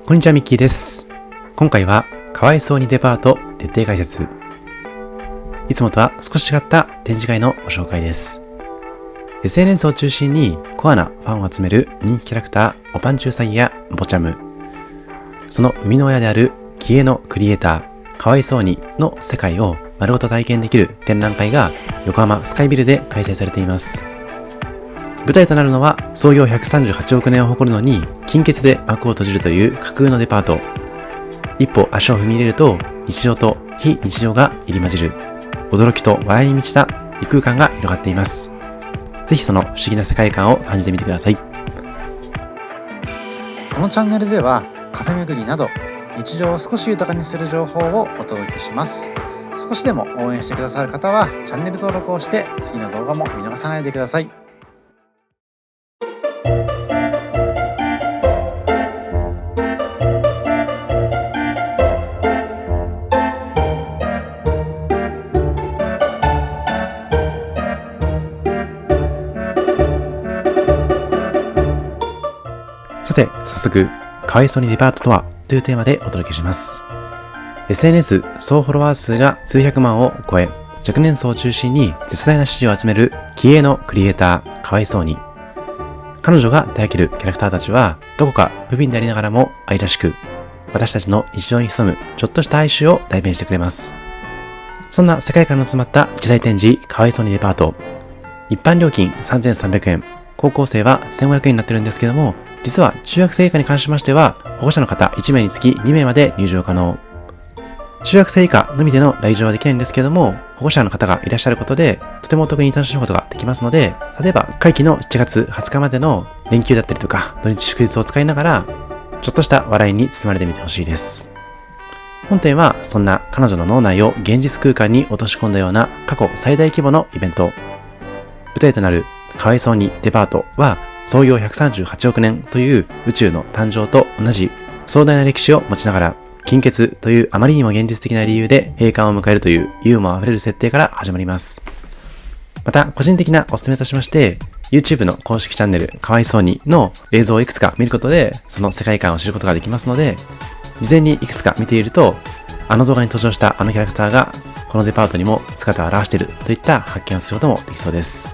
こんにちは、ミッキーです。今回はかわいそうにデパート徹底解説。いつもとは少し違った展示会のご紹介です。SNS を中心にコアなファンを集める人気キャラクターおぱんちゅうさぎやぼちゃむ、その生みの親であるキエのクリエイターかわいそうにの世界を丸ごと体験できる展覧会が横浜スカイビルで開催されています。舞台となるのは創業138億年を誇るのに金欠で幕を閉じるという架空のデパート。一歩足を踏み入れると日常と非日常が入り混じる驚きと笑いに満ちた異空間が広がっています。ぜひその不思議な世界観を感じてみてください。このチャンネルではカフェ巡りなど日常を少し豊かにする情報をお届けします。少しでも応援してくださる方はチャンネル登録をして次の動画も見逃さないでください。さて、早速、かわいそうにデパートとはというテーマでお届けします。SNS 総フォロワー数が数百万を超え、若年層を中心に絶大な支持を集める気鋭のクリエイター、かわいそうに。彼女が手掛けるキャラクターたちは、どこか不憫でありながらも愛らしく、私たちの日常に潜むちょっとした哀愁を代弁してくれます。そんな世界観の詰まった一大展示、かわいそうにデパート。一般料金3300円、高校生は1500円になってるんですけども、実は中学生以下に関しましては、保護者の方1名につき2名まで入場可能。中学生以下のみでの来場はできないんですけども、保護者の方がいらっしゃることで、とてもお得に楽しむことができますので、例えば会期の7月20日までの連休だったりとか、土日祝日を使いながら、ちょっとした笑いに包まれてみてほしいです。本展はそんな彼女の脳内を現実空間に落とし込んだような過去最大規模のイベント。舞台となるかわいそうにデパートは、創業138億年という宇宙の誕生と同じ壮大な歴史を持ちながら、金欠というあまりにも現実的な理由で閉館を迎えるというユーモアあふれる設定から始まります。また、個人的なおすすめとしまして、YouTube の公式チャンネルかわいそうにの映像をいくつか見ることで、その世界観を知ることができますので、事前にいくつか見ていると、あの動画に登場したあのキャラクターがこのデパートにも姿を現しているといった発見をすることもできそうです。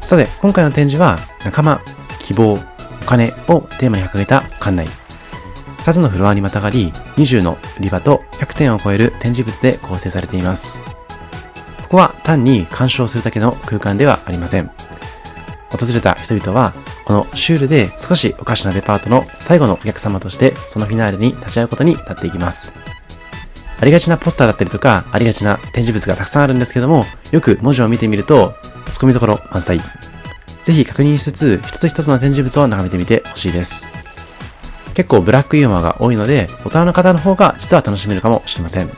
さて、今回の展示は仲間、希望、お金をテーマに掲げた館内。2つのフロアにまたがり、20の売り場と100点を超える展示物で構成されています。ここは単に鑑賞するだけの空間ではありません。訪れた人々は、このシュールで少しおかしなデパートの最後のお客様として、そのフィナーレに立ち会うことになっていきます。ありがちなポスターだったりとか、ありがちな展示物がたくさんあるんですけども、よく文字を見てみると、ツッコミどころ満載。ぜひ確認しつつ、一つ一つの展示物を眺めてみてほしいです。結構ブラックユーモアが多いので、大人の方の方が実は楽しめるかもしれません。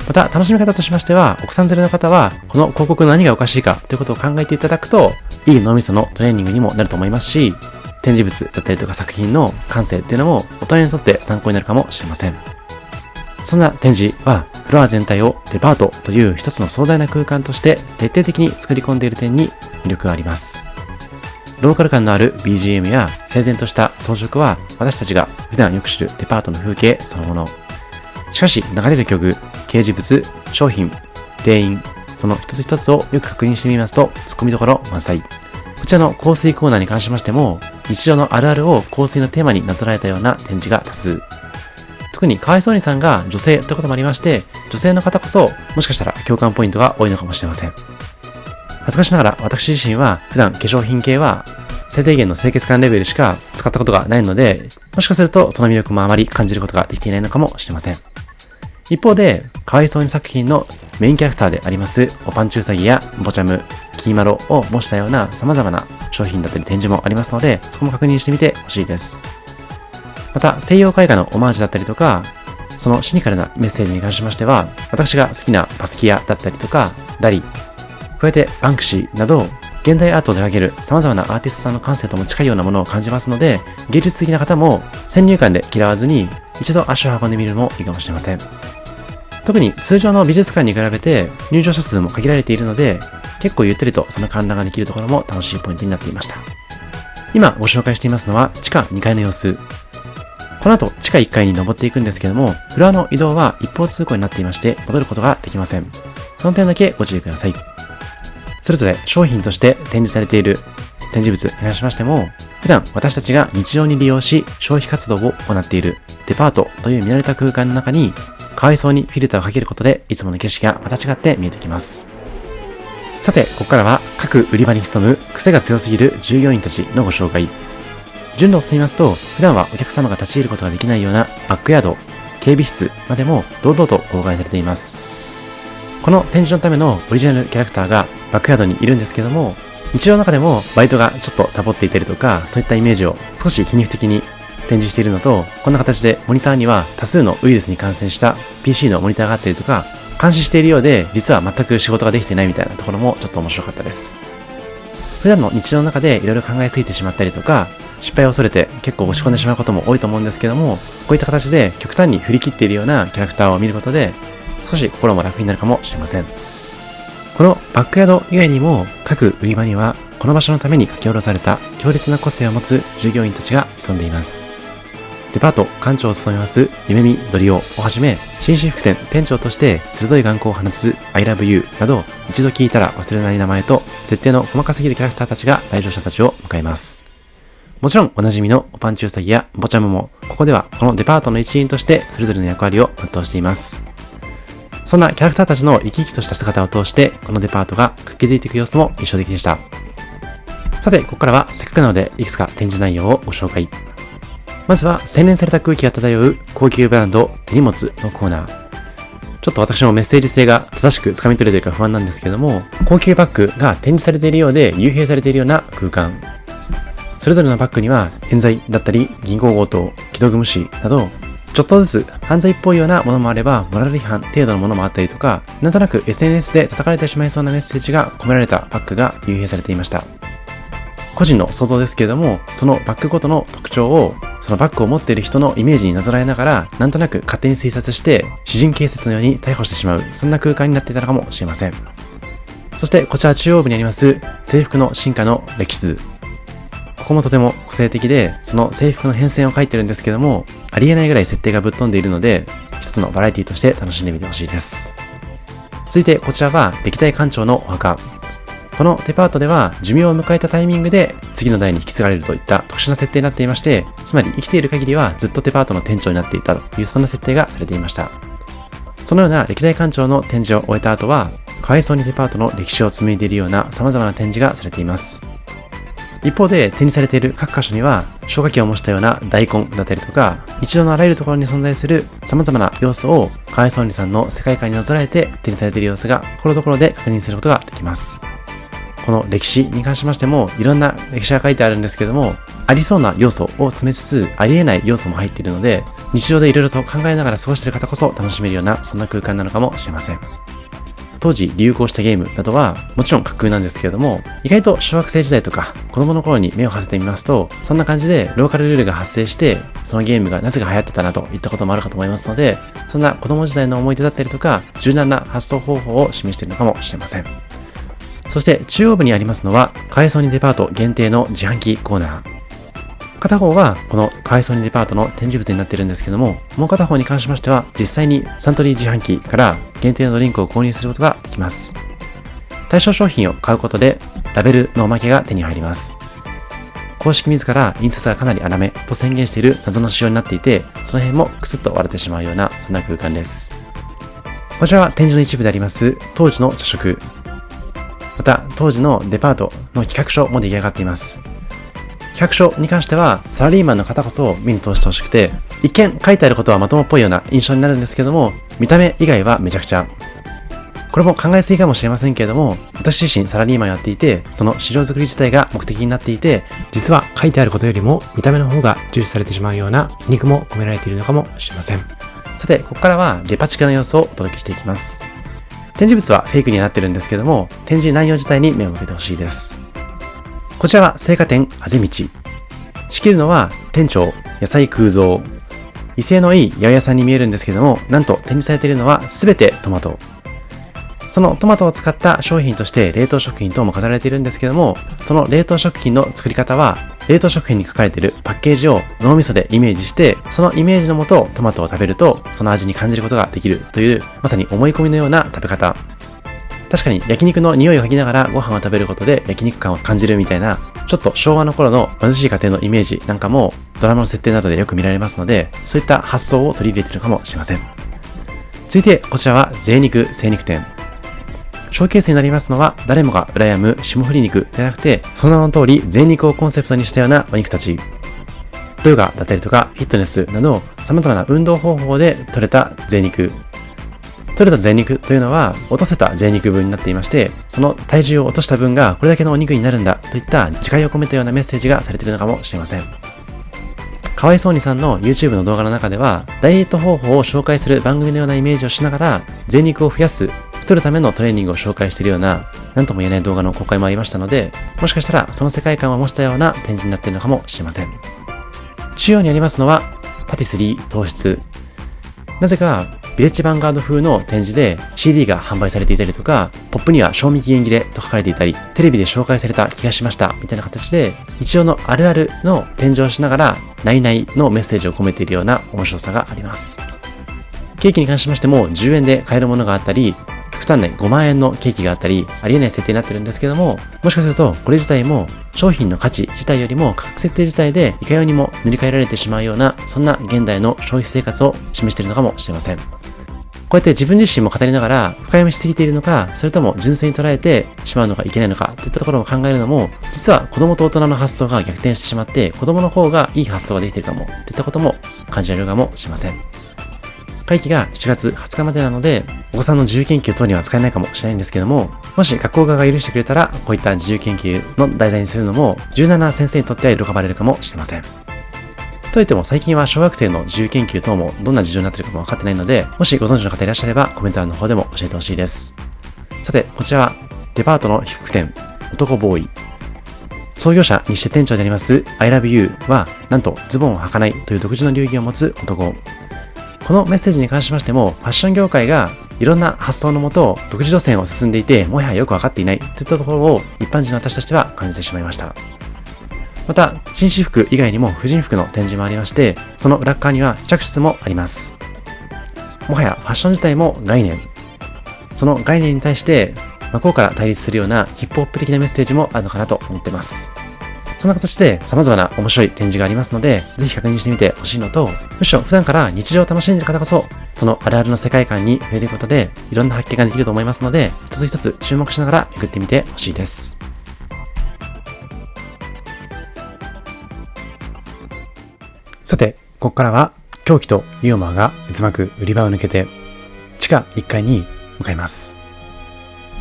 また、楽しみ方としましては、お子さん連れの方は、この広告の何がおかしいかということを考えていただくと、いい脳みそのトレーニングにもなると思いますし、展示物だったりとか作品の感性っていうのも大人にとって参考になるかもしれません。そんな展示は、フロア全体をデパートという一つの壮大な空間として徹底的に作り込んでいる点に魅力があります。ローカル感のある BGM や整然とした装飾は私たちが普段よく知るデパートの風景そのもの。しかし流れる曲、掲示物、商品、店員、その一つ一つをよく確認してみますと突っ込みどころ満載。こちらの香水コーナーに関しましても日常のあるあるを香水のテーマになぞらえたような展示が多数。特にかわいそうにさんが女性ということもありまして、女性の方こそもしかしたら共感ポイントが多いのかもしれません。恥ずかしながら私自身は普段化粧品系は最低限の清潔感レベルしか使ったことがないので、もしかするとその魅力もあまり感じることができていないのかもしれません。一方で、かわいそうに作品のメインキャラクターでありますおぱんちゅうさぎやぼちゃむ、きいまろを模したような様々な商品だったり展示もありますので、そこも確認してみてほしいです。また、西洋絵画のオマージュだったりとか、そのシニカルなメッセージに関しましては、私が好きなパスキアだったりとか、ダリ、加えてバンクシーなど、現代アートを手掛ける様々なアーティストさんの感性とも近いようなものを感じますので、芸術的な方も先入観で嫌わずに一度足を運んでみるのもいいかもしれません。特に通常の美術館に比べて入場者数も限られているので、結構ゆったりとその観覧ができるところも楽しいポイントになっていました。今ご紹介していますのは地下2階の様子。この後、地下1階に登っていくんですけども、フロアの移動は一方通行になっていまして、戻ることができません。その点だけご注意ください。それぞれ商品として展示されている展示物に関しましても、普段私たちが日常に利用し消費活動を行っているデパートという見慣れた空間の中に、かわいそうにフィルターをかけることでいつもの景色がまた違って見えてきます。さて、ここからは各売り場に潜む癖が強すぎる従業員たちのご紹介。順路を進みますと、普段はお客様が立ち入ることができないようなバックヤード、警備室までも堂々と公開されています。この展示のためのオリジナルキャラクターがバックヤードにいるんですけども、日常の中でもバイトがちょっとサボっていたりとか、そういったイメージを少し皮肉的に展示しているのと、こんな形でモニターには多数のウイルスに感染した PC のモニターがあったりとか、監視しているようで実は全く仕事ができていないみたいなところもちょっと面白かったです。普段の日常の中でいろいろ考えすぎてしまったりとか、失敗を恐れて結構押し込んでしまうことも多いと思うんですけども、こういった形で極端に振り切っているようなキャラクターを見ることで少し心も楽になるかもしれません。このバックヤード以外にも各売り場にはこの場所のために書き下ろされた強烈な個性を持つ従業員たちが潜んでいます。デパート館長を務めます夢見ドリオをはじめ、紳士服店店長として鋭い眼光を放つ I love you など、一度聞いたら忘れない名前と設定の細かすぎるキャラクターたちが来場者たちを迎えます。もちろんおなじみのおパンチウサギやボチャムも、ここではこのデパートの一員としてそれぞれの役割を全うしています。そんなキャラクターたちの生き生きとした姿を通して、このデパートが活気づいていく様子も印象的でした。さて、ここからはせっかくなのでいくつか展示内容をご紹介。まずは洗練された空気が漂う高級ブランド手荷物のコーナー。ちょっと私もメッセージ性が正しく掴み取れているか不安なんですけども、高級バッグが展示されているようで幽閉されているような空間。それぞれのバッグには冤罪だったり銀行強盗、既読無視など、ちょっとずつ犯罪っぽいようなものもあれば、モラル違反程度のものもあったりとか、なんとなく SNS で叩かれてしまいそうなメッセージが込められたバッグが幽閉されていました。個人の想像ですけれども、そのバッグごとの特徴をそのバッグを持っている人のイメージになぞらえながら、なんとなく勝手に推察して私人警察のように逮捕してしまう、そんな空間になっていたのかもしれません。そしてこちら中央部にあります制服の進化の歴史図。ここもとても個性的で、その制服の変遷を書いてるんですけども、ありえないぐらい設定がぶっ飛んでいるので、一つのバラエティとして楽しんでみてほしいです。続いてこちらは歴代館長のお墓。このデパートでは寿命を迎えたタイミングで次の代に引き継がれるといった特殊な設定になっていまして、つまり生きている限りはずっとデパートの店長になっていたという、そんな設定がされていました。そのような歴代館長の展示を終えた後は、かわいそうにデパートの歴史を紡いでいるような様々な展示がされています。一方で展示されている各箇所には消火器を模したような大根だったりとか、日常のあらゆるところに存在する様々な要素をかわいそうにさんの世界観になぞらえて展示されている様子がところどころで確認することができます。この歴史に関しましてもいろんな歴史が書いてあるんですけども、ありそうな要素を詰めつつありえない要素も入っているので、日常でいろいろと考えながら過ごしている方こそ楽しめるような、そんな空間なのかもしれません。当時流行したゲームなどはもちろん架空なんですけれども、意外と小学生時代とか子供の頃に目を馳せてみますと、そんな感じでローカルルールが発生して、そのゲームがなぜか流行ってたなといったこともあるかと思いますので、そんな子供時代の思い出だったりとか柔軟な発想方法を示しているのかもしれません。そして中央部にありますのはかわいそうにデパート限定の自販機コーナー。片方はこのかわいそうにデパートの展示物になっているんですけども、もう片方に関しましては実際にサントリー自販機から限定のドリンクを購入することができます。対象商品を買うことでラベルのおまけが手に入ります。公式自ら印刷がかなり粗めと宣言している謎の仕様になっていて、その辺もクスッと割れてしまうような、そんな空間です。こちらは展示の一部であります当時の茶食、また当時のデパートの企画書も出来上がっています。企画書に関してはサラリーマンの方こそ目に通してほしくて、一見書いてあることはまともっぽいような印象になるんですけども、見た目以外はめちゃくちゃ、これも考えすぎかもしれませんけれども、私自身サラリーマンやっていて、その資料作り自体が目的になっていて、実は書いてあることよりも見た目の方が重視されてしまうような皮肉も込められているのかもしれません。さて、ここからはデパ地下の様子をお届けしていきます。展示物はフェイクにはなってるんですけども、展示内容自体に目を向けてほしいです。こちらは青果店あぜ道。仕切るのは店長野菜空蔵。威勢のいい八百屋さんに見えるんですけども、なんと展示されているのは全てトマト。そのトマトを使った商品として冷凍食品等も飾られているんですけども、その冷凍食品の作り方は冷凍食品に書かれているパッケージを脳みそでイメージして、そのイメージのもとトマトを食べるとその味に感じることができるという、まさに思い込みのような食べ方。確かに焼肉の匂いを嗅ぎながらご飯を食べることで焼肉感を感じるみたいな、ちょっと昭和の頃の貧しい家庭のイメージなんかもドラマの設定などでよく見られますので、そういった発想を取り入れているかもしれません。続いてこちらは贅肉精肉店。ショーケースになりますのは誰もが羨む霜降り肉ではなくて、その名の通り贅肉をコンセプトにしたようなお肉たち。ヨガだったりとかフィットネスなど様々な運動方法で取れた贅肉。取れた贅肉というのは落とせた贅肉分になっていまして、その体重を落とした分がこれだけのお肉になるんだといった自戒を込めたようなメッセージがされているのかもしれません。かわいそうにさんの YouTube の動画の中ではダイエット方法を紹介する番組のようなイメージをしながら贅肉を増やす、太るためのトレーニングを紹介しているような何とも言えない動画の公開もありましたので、もしかしたらその世界観を模したような展示になっているのかもしれません。中央にありますのはパティスリー糖質。なぜかビレッジヴァンガード風の展示で CD が販売されていたりとか、ポップには賞味期限切れと書かれていたり、テレビで紹介された気がしましたみたいな形で日常のあるあるの展示をしながら内々のメッセージを込めているような面白さがあります。ケーキに関しましても10円で買えるものがあったり、極端に5万円のケーキがあったり、ありえない設定になってるんですけども、もしかするとこれ自体も商品の価値自体よりも価格設定自体でいかようにも塗り替えられてしまうような、そんな現代の消費生活を示しているのかもしれません。こうやって自分自身も語りながら深読みしすぎているのか、それとも純粋に捉えてしまうのかいけないのかといったところを考えるのも、実は子供と大人の発想が逆転してしまって、子供の方がいい発想ができているかもといったことも感じられるかもしれません。会期が7月20日までなので、お子さんの自由研究等には使えないかもしれないんですけども、もし学校側が許してくれたら、こういった自由研究の題材にするのも柔軟な先生にとっては喜ばれるかもしれません。といっても最近は小学生の自由研究等もどんな事情になっているかも分かってないので、もしご存知の方いらっしゃればコメント欄の方でも教えてほしいです。さて、こちらはデパートの被服店、男ボーイ。創業者にして店長であります I love you は、なんとズボンを履かないという独自の流儀を持つ男。このメッセージに関しましても、ファッション業界がいろんな発想のもと独自路線を進んでいて、もはやよく分かっていないといったところを一般人の私としては感じてしまいました。また、紳士服以外にも婦人服の展示もありまして、その裏側には試着室もあります。もはやファッション自体も概念。その概念に対して真っ向から対立するようなヒップホップ的なメッセージもあるのかなと思っています。そんな形で様々な面白い展示がありますので、ぜひ確認してみてほしいのと、むしろ普段から日常を楽しんでいる方こそ、そのあるあるの世界観に触れることで、いろんな発見ができると思いますので、一つ一つ注目しながらめくってみてほしいです。さて、ここからは狂気とユーモアが渦巻く売り場を抜けて、地下1階に向かいます。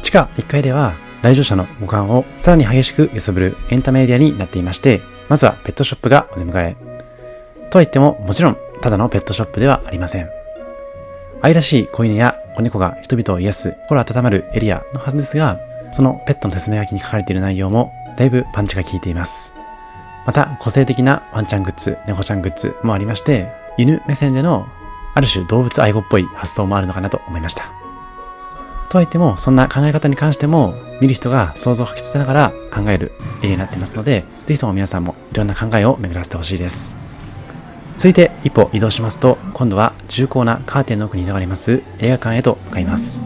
地下1階では、来場者の五感をさらに激しく揺さぶるエンタメエリアになっていまして、まずはペットショップがお出迎え。とは言っても、もちろんただのペットショップではありません。愛らしい子犬や子猫が人々を癒す心温まるエリアのはずですが、そのペットの説明書きに書かれている内容もだいぶパンチが効いています。また個性的なワンちゃんグッズ、猫ちゃんグッズもありまして、犬目線でのある種動物愛護っぽい発想もあるのかなと思いました。とはいっても、そんな考え方に関しても見る人が想像をかき立てながら考えるエリアになっていますので、ぜひとも皆さんもいろんな考えを巡らせてほしいです。続いて一歩移動しますと、今度は重厚なカーテンの奥に広がります映画館へと向かいます。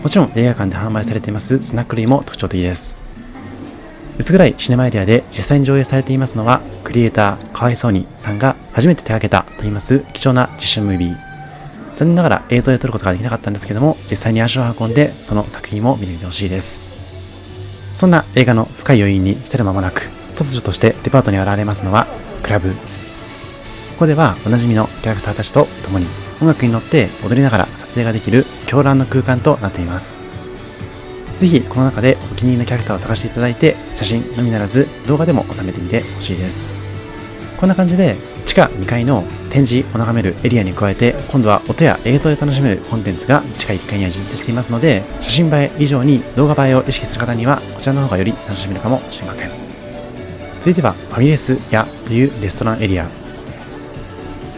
もちろん映画館で販売されていますスナック類も特徴的です。薄暗いシネマエリアで実際に上映されていますのは、クリエイターかわいそうにさんが初めて手掛けたといいます貴重な実写ムービー。残念ながら映像で撮ることができなかったんですけども、実際に足を運んでその作品も見てみてほしいです。そんな映画の深い余韻に浸る間もなく、突如としてデパートに現れますのはクラブ。ここではおなじみのキャラクターたちと共に音楽に乗って踊りながら撮影ができる狂乱の空間となっています。ぜひこの中でお気に入りのキャラクターを探していただいて、写真のみならず動画でも収めてみてほしいです。こんな感じで地下2階の展示を眺めるエリアに加えて、今度は音や映像で楽しめるコンテンツが地下1階には充実していますので、写真映え以上に動画映えを意識する方にはこちらの方がより楽しめるかもしれません。続いてはファミレス屋というレストランエリア。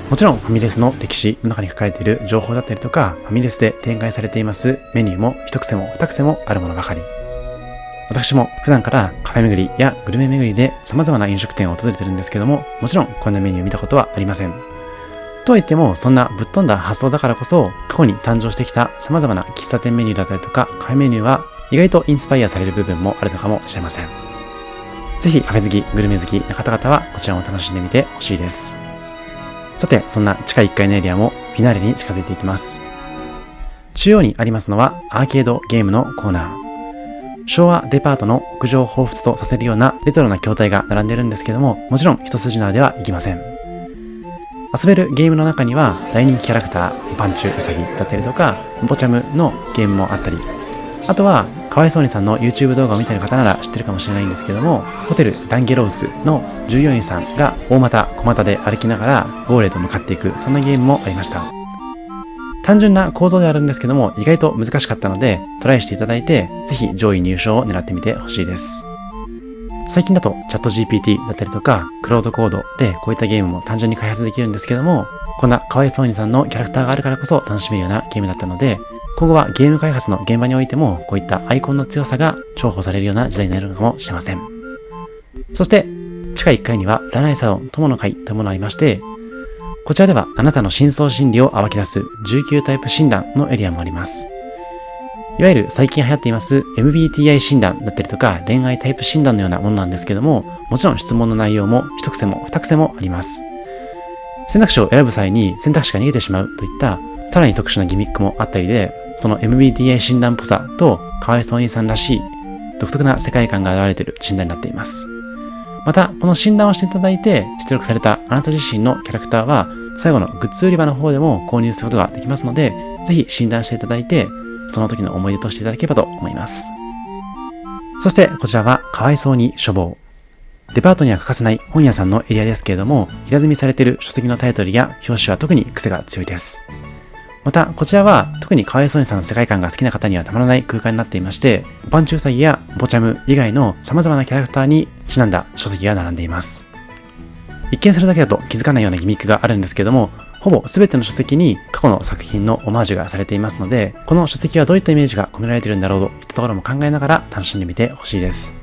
もちろんファミレスの歴史の中に書かれている情報だったりとか、ファミレスで展開されていますメニューも一癖も二癖もあるものばかり。私も普段からカフェ巡りやグルメ巡りで様々な飲食店を訪れてるんですけども、もちろんこんなメニューを見たことはありません。とはいっても、そんなぶっ飛んだ発想だからこそ、過去に誕生してきた様々な喫茶店メニューだったりとかカフェメニューは意外とインスパイアされる部分もあるのかもしれません。ぜひカフェ好き、グルメ好きな方々はこちらも楽しんでみてほしいです。さて、そんな地下1階のエリアもフィナーレに近づいていきます。中央にありますのはアーケードゲームのコーナー。昭和デパートの屋上を彷彿とさせるようなレトロな筐体が並んでいるんですけども、もちろん一筋縄ではいきません。遊べるゲームの中には大人気キャラクター、パンチュウサギだったりとか、ボチャムのゲームもあったり、あとはかわいそうにさんの YouTube 動画を見ている方なら知ってるかもしれないんですけども、ホテルダンゲロースの従業員さんが大股小股で歩きながらゴールへと向かっていく、そんなゲームもありました。単純な構造ではあるんですけども、意外と難しかったのでトライしていただいて、ぜひ上位入賞を狙ってみてほしいです。最近だとチャット GPT だったりとかクロードコードでこういったゲームも単純に開発できるんですけども、こんなかわいそうにさんのキャラクターがあるからこそ楽しめるようなゲームだったので、今後はゲーム開発の現場においてもこういったアイコンの強さが重宝されるような時代になるのかもしれません。そして地下1階には占いサロン友の会というものがありまして、こちらではあなたの深層心理を暴き出す19タイプ診断のエリアもあります。いわゆる最近流行っています MBTI 診断だったりとか恋愛タイプ診断のようなものなんですけども、もちろん質問の内容も一癖も二癖もあります。選択肢を選ぶ際に選択肢が逃げてしまうといったさらに特殊なギミックもあったりで、その MBTI 診断っぽさとかわいそうにさんらしい独特な世界観が現れている診断になっています。また、この診断をしていただいて出力されたあなた自身のキャラクターは最後のグッズ売り場の方でも購入することができますので、ぜひ診断していただいてその時の思い出としていただければと思います。そしてこちらはかわいそうに書房。デパートには欠かせない本屋さんのエリアですけれども、平積みされている書籍のタイトルや表紙は特に癖が強いです。またこちらは特にかわいそうにさんの世界観が好きな方にはたまらない空間になっていまして、パンチュウサギやボチャム以外の様々なキャラクターにちなんだ書籍が並んでいます。一見するだけだと気づかないようなギミックがあるんですけども、ほぼ全ての書籍に過去の作品のオマージュがされていますので、この書籍はどういったイメージが込められているんだろうといったところも考えながら楽しんでみてほしいです。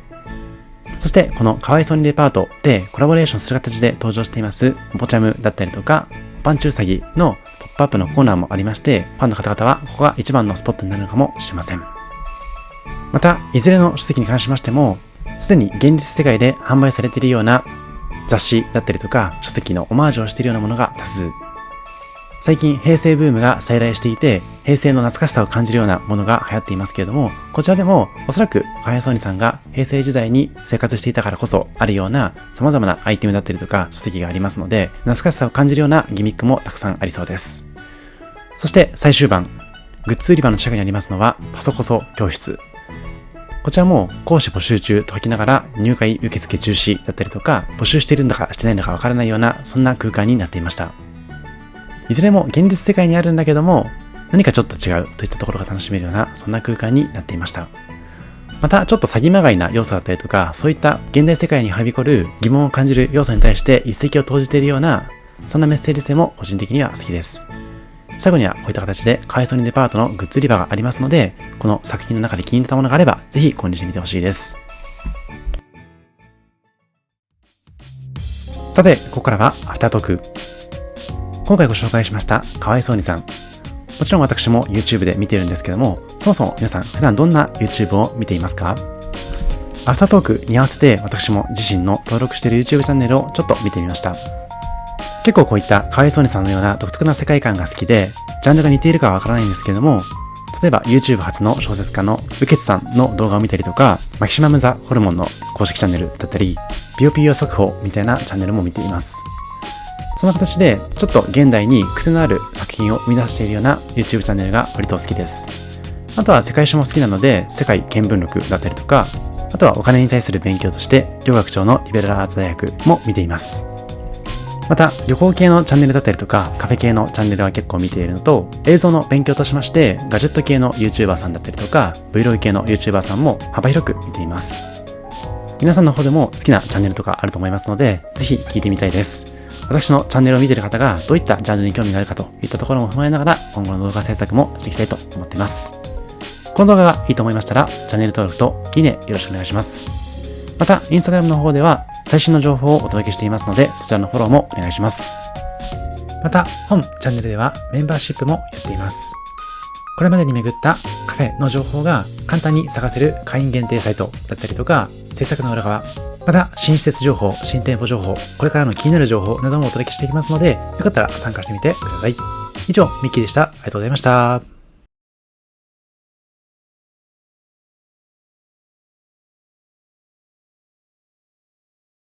そしてこのかわいそうにデパートでコラボレーションする形で登場していますボチャムだったりとかパンチュウサギのポップアップのコーナーもありまして、ファンの方々はここが一番のスポットになるのかもしれません。またいずれの書籍に関しましても、すでに現実世界で販売されているような雑誌だったりとか書籍のオマージュをしているようなものが多数。最近平成ブームが再来していて、平成の懐かしさを感じるようなものが流行っていますけれども、こちらでもおそらくかわいそうにさんが平成時代に生活していたからこそあるような様々なアイテムだったりとか書籍がありますので、懐かしさを感じるようなギミックもたくさんありそうです。そして最終盤、グッズ売り場の近くにありますのはパソコソ教室。こちらも講師募集中と書きながら入会受付中止だったりとか、募集しているんだかしてないんだかわからないようなそんな空間になっていました。いずれも現実世界にあるんだけども、何かちょっと違うといったところが楽しめるようなそんな空間になっていました。またちょっと詐欺まがいな要素だったりとか、そういった現代世界にはびこる疑問を感じる要素に対して一石を投じているようなそんなメッセージ性も個人的には好きです。最後にはこういった形でかわいそうにデパートのグッズ売り場がありますので、この作品の中で気に入ったものがあればぜひ購入してみてほしいです。さて、ここからはアフタートーク。今回ご紹介しましたかわいそうにさん。もちろん私も YouTube で見ているんですけども、そもそも皆さん普段どんな YouTube を見ていますか？アフタートークに合わせて私も自身の登録している YouTube チャンネルをちょっと見てみました。結構こういったかわいそうにさんのような独特な世界観が好きで、ジャンルが似ているかはわからないんですけれども、例えば YouTube 初の小説家のウケツさんの動画を見たりとか、マキシマムザホルモンの公式チャンネルだったり、ピヨピヨ速報みたいなチャンネルも見ています。そんな形でちょっと現代に癖のある作品を生み出しているような YouTube チャンネルが割と好きです。あとは世界史も好きなので、世界見聞録だったりとか、あとはお金に対する勉強として両学長のリベラルアーツ大学も見ています。また旅行系のチャンネルだったりとかカフェ系のチャンネルは結構見ているのと、映像の勉強としましてガジェット系の YouTuber さんだったりとか Vlog 系の YouTuber さんも幅広く見ています。皆さんの方でも好きなチャンネルとかあると思いますので、ぜひ聞いてみたいです。私のチャンネルを見ている方がどういったジャンルに興味があるかといったところも踏まえながら、今後の動画制作もしていきたいと思っています。この動画がいいと思いましたら、チャンネル登録といいねよろしくお願いします。また、インスタグラムの方では最新の情報をお届けしていますので、そちらのフォローもお願いします。また、本チャンネルではメンバーシップもやっています。これまでに巡ったカフェの情報が簡単に探せる会員限定サイトだったりとか、制作の裏側、また新施設情報、新店舗情報、これからの気になる情報などもお届けしていきますので、よかったら参加してみてください。以上、ミッキーでした。ありがとうございました。